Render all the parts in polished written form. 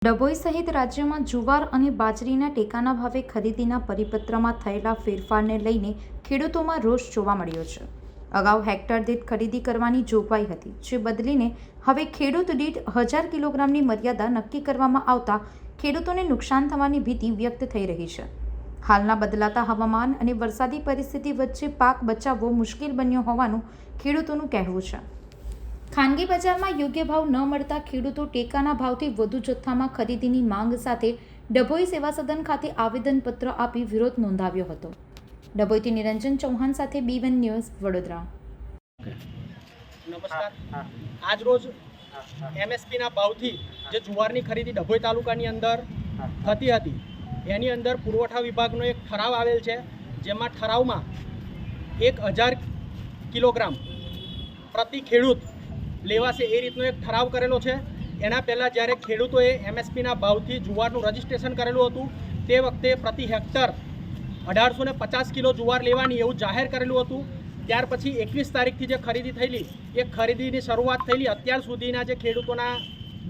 ડભોઈ સહિત રાજ્યમાં જુવાર અને બાજરીના ટેકાના ભાવે ખરીદીના પરિપત્રમાં થયેલા ફેરફારને લઈને ખેડૂતોમાં રોષ જોવા મળ્યો છે। અગાઉ હેક્ટર દીઠ ખરીદી કરવાની જોગવાઈ હતી, જે બદલીને હવે ખેડૂત દીઠ 1000 કિલોગ્રામની મર્યાદા નક્કી કરવામાં આવતા ખેડૂતોને નુકસાન થવાની ભીતિ વ્યક્ત થઈ રહી છે। હાલના બદલાતા હવામાન અને વરસાદી પરિસ્થિતિ વચ્ચે પાક બચાવવો મુશ્કેલ બન્યો હોવાનું ખેડૂતોનું કહેવું છે। ખાનગી બજારમાં યોગ્ય ભાવ ન મળતા ખેડૂતો ટેકાના ભાવથી વધુ જથ્થામાં ખરીદીની માંગ સાથે ડભોઈ સેવા સદન ખાતે આવેદનપત્ર આપી વિરોધ નોંધાવ્યો હતો। ડભોઈથી નિરંજન ચૌહાણ સાથે B1 ન્યૂઝ વડોદરા। નમસ્કાર। આજ રોજ એમએસપીના ભાવથી જે જુવારની ખરીદી ડભોઈ તાલુકાની અંદર થતી હતી, એની અંદર પુરવઠા વિભાગનો એક ઠરાવ આવેલ છે, જેમાં ઠરાવમાં 1000 કિલોગ્રામ પ્રતિ ખેડૂત લેવાશે એ રીતનો એક ઠરાવ કરેલો છે। એના પહેલાં જ્યારે ખેડૂતોએ એમએસપીના ભાવથી જુવારનું રજિસ્ટ્રેશન કરેલું હતું, તે વખતે પ્રતિ હેક્ટર 1850 કિલો જુવાર લેવાની એવું જાહેર કરેલું હતું। ત્યાર પછી 21 તારીખથી જે ખરીદી થયેલી, એ ખરીદીની શરૂઆત થયેલી અત્યાર સુધીના જે ખેડૂતોના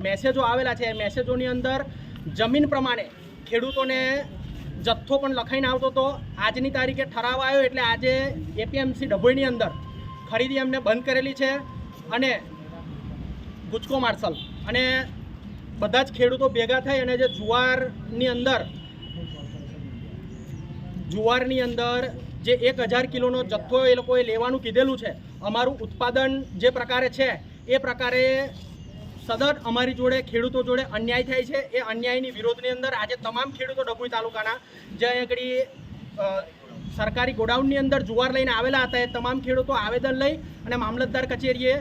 મેસેજો આવેલા છે, એ મેસેજોની અંદર જમીન પ્રમાણે ખેડૂતોને જથ્થો પણ લખાઈને આવતો હતો। આજની તારીખે ઠરાવ આવ્યો એટલે આજે એપીએમસી ડભોઈની અંદર ખરીદી એમને બંધ કરેલી છે અને ગુજકો માર્શલ અને બધા જ ખેડૂતો ભેગા થઈ અને જે જુવારની અંદર જે 1000 કિલોનો જથ્થો એ લોકોએ લેવાનું કીધેલું છે, અમારું ઉત્પાદન જે પ્રકારે છે એ પ્રકારે સતત અમારી જોડે ખેડૂતો જોડે અન્યાય થાય છે। એ અન્યાયની વિરોધની અંદર આજે તમામ ખેડૂતો ડભોઈ તાલુકાના જે આગળ સરકારી ગોડાઉનની અંદર જુવાર લઈને આવેલા હતા, એ તમામ ખેડૂતો આવેદન લઈ અને મામલતદાર કચેરીએ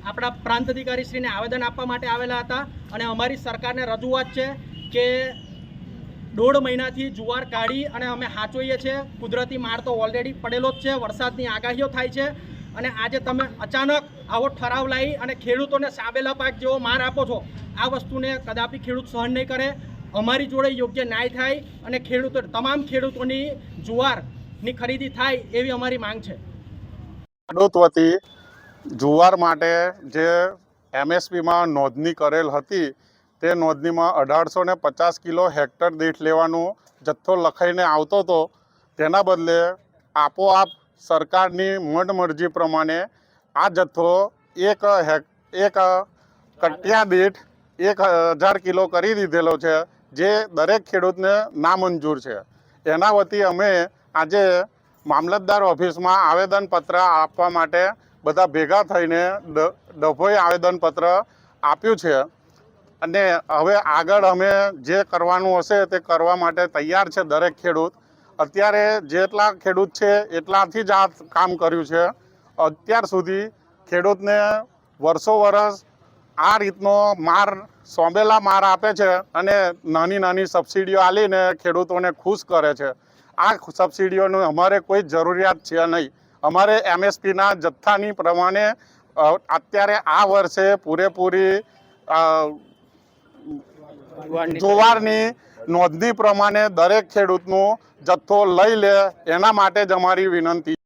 આપણા પ્રાંત અધિકારીશ્રીને આવેદન આપવા માટે આવેલા હતા। અને અમારી સરકારને રજૂઆત છે કે 1.5 મહિનાથી જુવાર કાઢી અને અમે હાચવીએ છીએ। કુદરતી માર તો ઓલરેડી પડેલો જ છે, વરસાદની આગાહીઓ થાય છે અને આજે તમે અચાનક આવો ઠરાવ લાવી અને ખેડૂતોને સાબેલા પાક જેવો માર આપો છો, આ વસ્તુને કદાપી ખેડૂત સહન નહીં કરે। અમારી જોડે યોગ્ય ન્યાય થાય અને તમામ ખેડૂતોની જુવારની ખરીદી થાય એવી અમારી માંગ છે। ખેડૂત વતી જુવાર માટે જે એમએસપીમાં નોંધણી કરેલ હતી, તે નોંધણીમાં 1850 કિલો હેક્ટર દીઠ લેવાનો જથ્થો લખાઈને આવતો હતો। તેના બદલે આપોઆપ સરકારની મનમરજી પ્રમાણે આ જથ્થો એક કટિયા દીઠ 1000 કિલો કરી દીધેલો છે, જે દરેક ખેડૂતને નામંજૂર છે। એના વતી અમે આજે મામલતદાર ઓફિસમાં આવેદનપત્ર આપવા માટે બધા ભેગા થઈને ડભોઈ આવેદનપત્ર આપ્યું છે અને હવે આગળ અમે જે કરવાનું હશે તે કરવા માટે તૈયાર છે દરેક ખેડૂત। અત્યારે જેટલા ખેડૂત છે એટલાથી જ આ કામ કર્યું છે। અત્યાર સુધી ખેડૂતને વર્ષો આ રીતનો સોંબેલા માર આપે છે અને નાની નાની સબસિડીઓ આલીને ખેડૂતોને ખુશ કરે છે। આ સબસિડીઓની અમારે કોઈ જરૂરિયાત છે નહીં। અમારે એમએસપીના જથ્થાની પ્રમાણે અત્યારે આ વર્ષે પૂરેપૂરી જુવારની નોંધણી પ્રમાણે દરેક ખેડૂતનો જથ્થો લઈ લે, એના માટે જ અમારી વિનંતી।